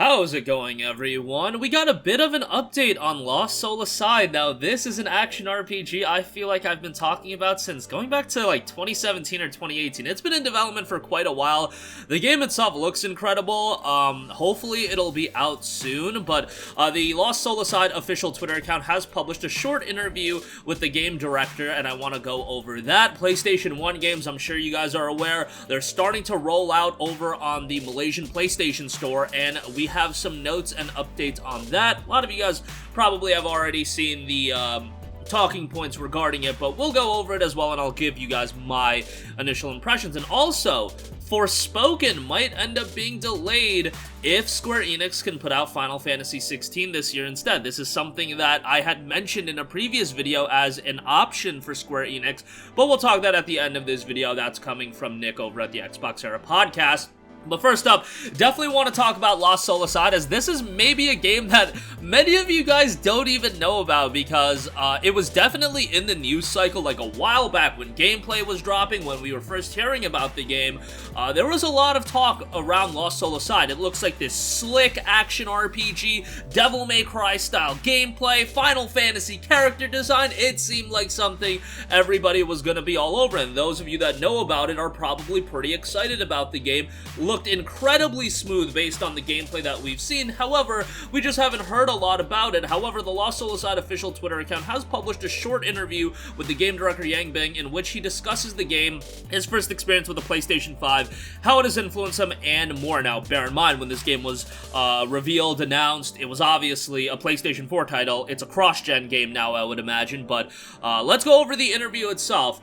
How's it going, everyone? We got a bit of an update on Lost Soul Aside. Now, this is an action RPG I feel like I've been talking about since going back to like 2017 or 2018. It's been in development for quite a while. The game itself looks incredible. Hopefully it'll be out soon, but the Lost Soul Aside official Twitter account has published a short interview with the game director, and I want to go over that. PlayStation 1 games, I'm sure you guys are aware, they're starting to roll out over on the Malaysian PlayStation Store, and we have some notes and updates on that. A lot of you guys probably have already seen the talking points regarding it, but we'll go over it as well, and I'll give you guys my initial impressions. And also, Forspoken might end up being delayed if Square Enix can put out Final Fantasy XVI this year instead. This is something that I had mentioned in a previous video as an option for Square Enix, but we'll talk that at the end of this video. That's coming from Nick over at the Xbox Era Podcast. But first up, definitely want to talk about Lost Soul Aside, as this is maybe a game that many of you guys don't even know about, because it was definitely in the news cycle like a while back when gameplay was dropping, when we were first hearing about the game. There was a lot of talk around Lost Soul Aside. It looks like this slick action RPG, Devil May Cry style gameplay, Final Fantasy character design. It seemed like something everybody was going to be all over, and those of you that know about it are probably pretty excited about the game. Looked incredibly smooth based on the gameplay that we've seen. However, we just haven't heard a lot about it. However, the Lost Soul Aside official Twitter account has published a short interview with the game director Yang Bing, in which he discusses the game, his first experience with the PlayStation 5, how it has influenced him, and more. Now, bear in mind, when this game was revealed, announced, it was obviously a PlayStation 4 title. It's a cross-gen game now, I would imagine, but let's go over the interview itself.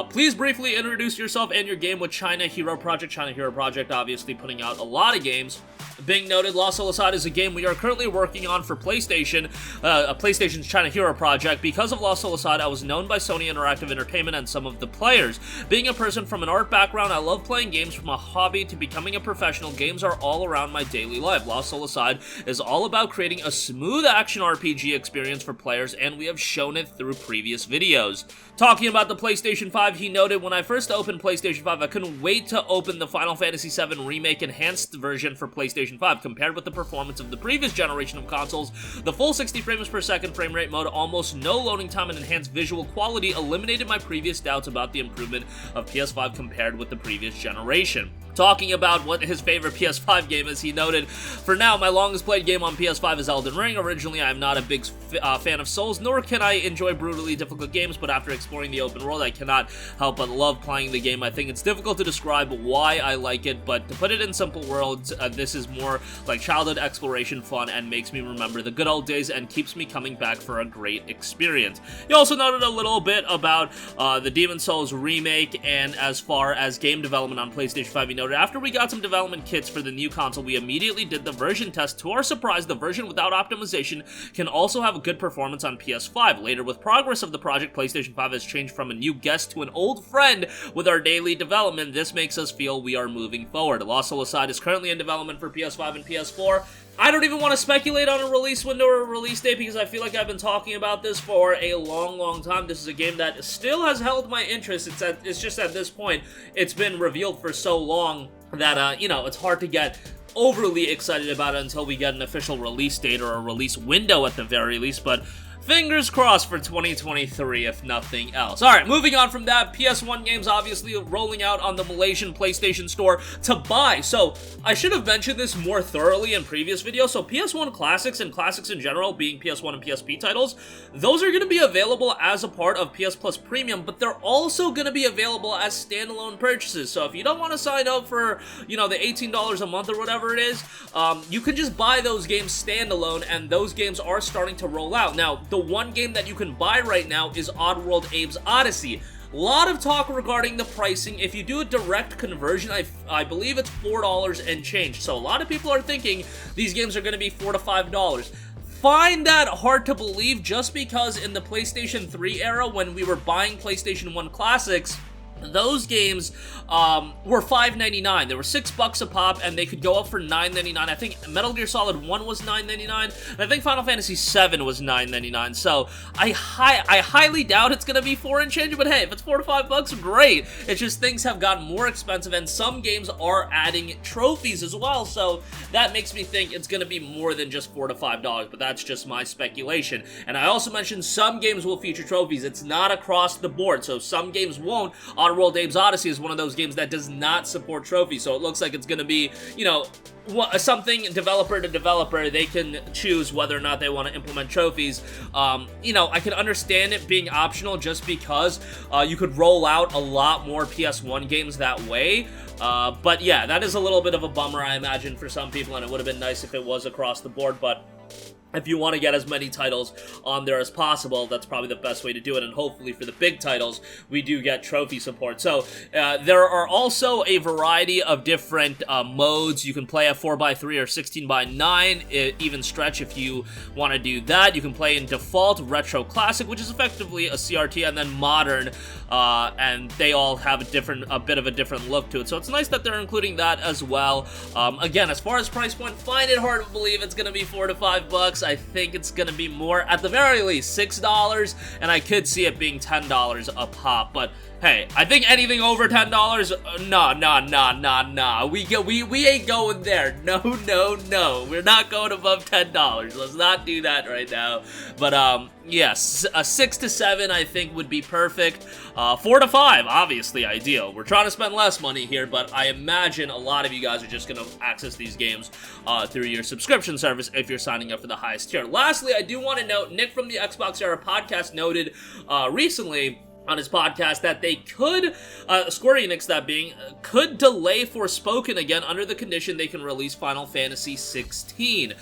Please briefly introduce yourself and your game with China Hero Project. China Hero Project obviously putting out a lot of games. Bing noted, Lost Soul Aside is a game we are currently working on for PlayStation, PlayStation's China Hero Project. Because of Lost Soul Aside, I was known by Sony Interactive Entertainment and some of the players. Being a person from an art background, I love playing games. From a hobby to becoming a professional, games are all around my daily life. Lost Soul Aside is all about creating a smooth action RPG experience for players, and we have shown it through previous videos. Talking about the PlayStation 5, he noted, when I first opened PlayStation 5, I couldn't wait to open the Final Fantasy VII Remake Enhanced version for PlayStation 5. Compared with the performance of the previous generation of consoles, the full 60 frames per second frame rate mode, almost no loading time, and enhanced visual quality eliminated my previous doubts about the improvement of PS5 compared with the previous generation. Talking about what his favorite PS5 game is, he noted, for now, my longest played game on PS5 is Elden Ring. Originally, I am not a big fan of Souls, nor can I enjoy brutally difficult games, but after exploring the open world, I cannot help but love playing the game. I think it's difficult to describe why I like it, but to put it in simple words, this is more like childhood exploration fun and makes me remember the good old days and keeps me coming back for a great experience. He also noted a little bit about the Demon's Souls remake, and as far as game development on PlayStation 5, he noted, after we got some development kits for the new console, we immediately did the version test. To our surprise, the version without optimization can also have a good performance on PS5. Later, with progress of the project, PlayStation 5 has changed from a new guest to an old friend with our daily development. This makes us feel we are moving forward. Lost Soul Aside is currently in development for PS5 and PS4. I don't even want to speculate on a release window or a release date, because I feel like I've been talking about this for a long time. This is a game that still has held my interest. It's just at this point, it's been revealed for so long that, you know, it's hard to get overly excited about it until we get an official release date or a release window at the very least, but fingers crossed for 2023, if nothing else. Alright, moving on from that, PS1 games obviously rolling out on the Malaysian PlayStation Store to buy. So, I should have mentioned this more thoroughly in previous videos. So, PS1 Classics and Classics in general, being PS1 and PSP titles, those are going to be available as a part of PS Plus Premium, but they're also going to be available as standalone purchases. So, if you don't want to sign up for, you know, the $18 a month or whatever it is, you can just buy those games standalone, and those games are starting to roll out. Now, the one game that you can buy right now is Oddworld Abe's Odyssey. A lot of talk regarding the pricing. If you do a direct conversion, I believe it's $4 and change. So a lot of people are thinking these games are going to be $4 to $5. Find that hard to believe, just because in the PlayStation 3 era, when we were buying PlayStation 1 Classics, those games were $5.99. They were $6 a pop, and they could go up for $9.99. I think Metal Gear Solid 1 was $9.99, and I think Final Fantasy VII was $9.99. So I highly doubt it's gonna be 4 and change, but hey, if it's $4 to $5, great. It's just things have gotten more expensive, and some games are adding trophies as well, so that makes me think it's gonna be more than just $4 to $5, but that's just my speculation. And I also mentioned some games will feature trophies. It's not across the board, so some games won't. Oddworld Abe's Odyssey is one of those games that does not support trophies, so it looks like it's going to be, you know, something developer to developer. They can choose whether or not they want to implement trophies. You know, I can understand it being optional just because you could roll out a lot more PS1 games that way. But yeah, that is a little bit of a bummer, I imagine, for some people, and it would have been nice if it was across the board, but if you want to get as many titles on there as possible, that's probably the best way to do it, and hopefully for the big titles, we do get trophy support. So, there are also a variety of different modes. You can play a 4x3 or 16x9, even stretch if you want to do that. You can play in default, retro, classic, which is effectively a CRT, and then modern, and they all have a bit of a different look to it. So it's nice that they're including that as well. Again, as far as price point, find it hard to believe it's going to be $4 to $5. I think it's going to be more, at the very least, $6, and I could see it being $10 a pop, but hey, I think anything over $10, nah. We ain't going there. No. We're not going above $10. Let's not do that right now. But, yes, a 6 to 7 I think would be perfect. 4 to 5, obviously ideal. We're trying to spend less money here, but I imagine a lot of you guys are just going to access these games through your subscription service if you're signing up for the highest tier. Lastly, I do want to note, Nick from the Xbox Era podcast noted recently on his podcast that they could, Square Enix that being, could delay Forspoken again under the condition they can release Final Fantasy XVI.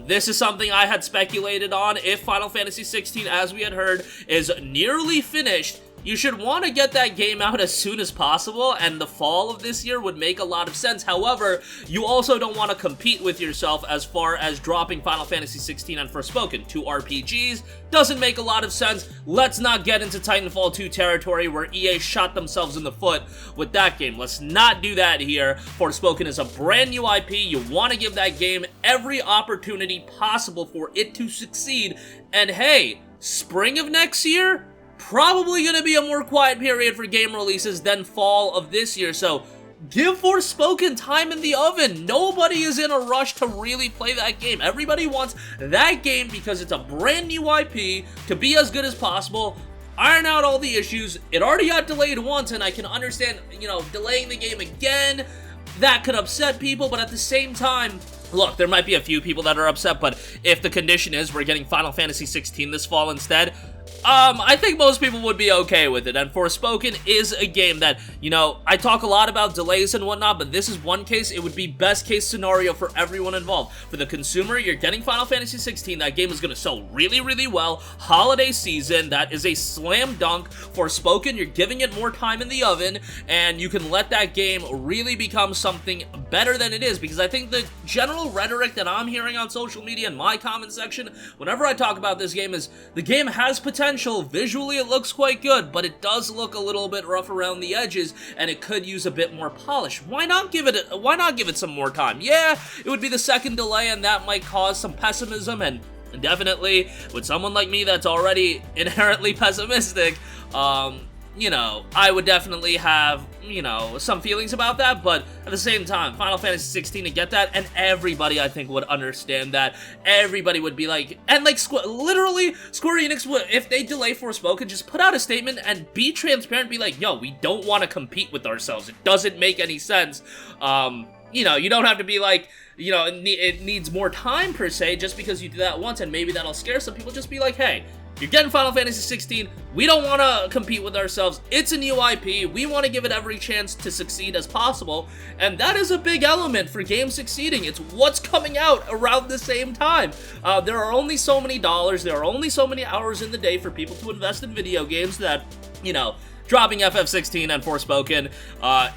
This is something I had speculated on. If Final Fantasy XVI, as we had heard, is nearly finished, you should want to get that game out as soon as possible, and the fall of this year would make a lot of sense. However, you also don't want to compete with yourself as far as dropping Final Fantasy XVI and Forspoken. 2 RPGs doesn't make a lot of sense. Let's not get into Titanfall 2 territory where EA shot themselves in the foot with that game. Let's not do that here. Forspoken is a brand new IP. You want to give that game every opportunity possible for it to succeed. And hey, spring of next year? Probably going to be a more quiet period for game releases than fall of this year, so give Forspoken time in the oven. Nobody is in a rush to really play that game. Everybody wants that game because it's a brand new IP to be as good as possible, iron out all the issues. It already got delayed once, and I can understand, you know, delaying the game again, that could upset people, but at the same time, look, there might be a few people that are upset, but if the condition is we're getting Final Fantasy XVI this fall instead, I think most people would be okay with it, and Forspoken is a game that, you know, I talk a lot about delays and whatnot, but this is one case. It would be best case scenario for everyone involved. For the consumer, you're getting Final Fantasy XVI, that game is going to sell really, really well. Holiday season, that is a slam dunk. Forspoken, you're giving it more time in the oven, and you can let that game really become something better than it is, because I think the general rhetoric that I'm hearing on social media and my comment section, whenever I talk about this game, is the game has potential. Visually, it looks quite good, but it does look a little bit rough around the edges, and it could use a bit more polish. Why not give it some more time? Yeah, it would be the second delay, and that might cause some pessimism, and definitely, with someone like me that's already inherently pessimistic, you know, I would definitely have, you know, some feelings about that, but at the same time, Final Fantasy 16 to get that, and everybody, I think, would understand that. Everybody would be like, and like, literally, Square Enix would, if they delay Forspoken, just put out a statement and be transparent, be like, yo, we don't want to compete with ourselves. It doesn't make any sense. You know, you don't have to be like, you know, it needs more time, per se, just because you do that once, and maybe that'll scare some people. Just be like, hey, you're getting Final Fantasy 16, we don't want to compete with ourselves, it's a new IP, we want to give it every chance to succeed as possible, and that is a big element for games succeeding. It's what's coming out around the same time. There are only so many dollars, there are only so many hours in the day for people to invest in video games that, you know, dropping FF16 and Forspoken,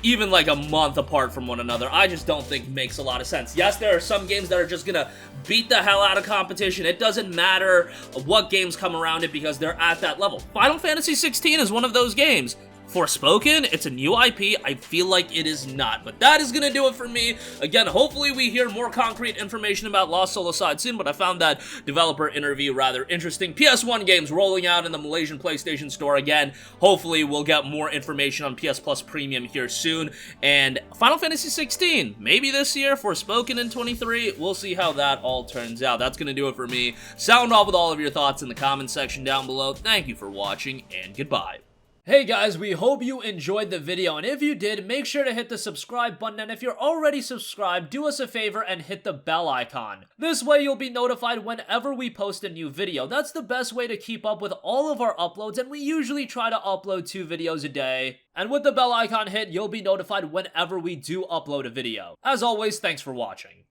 even like a month apart from one another, I just don't think makes a lot of sense. Yes, there are some games that are just gonna beat the hell out of competition. It doesn't matter what games come around it because they're at that level. Final Fantasy XVI is one of those games. Forspoken, it's a new IP, I feel like it is not, but that is gonna do it for me. Again, hopefully we hear more concrete information about Lost Soul Aside soon, but I found that developer interview rather interesting. PS1 games rolling out in the Malaysian PlayStation Store again. Hopefully we'll get more information on PS Plus Premium here soon, and Final Fantasy XVI, maybe this year, Forspoken in 23, we'll see how that all turns out. That's gonna do it for me. Sound off with all of your thoughts in the comment section down below. Thank you for watching, and goodbye. Hey guys, we hope you enjoyed the video, and if you did, make sure to hit the subscribe button, and if you're already subscribed, do us a favor and hit the bell icon. This way you'll be notified whenever we post a new video. That's the best way to keep up with all of our uploads, and we usually try to upload 2 videos a day. And with the bell icon hit, you'll be notified whenever we do upload a video. As always, thanks for watching.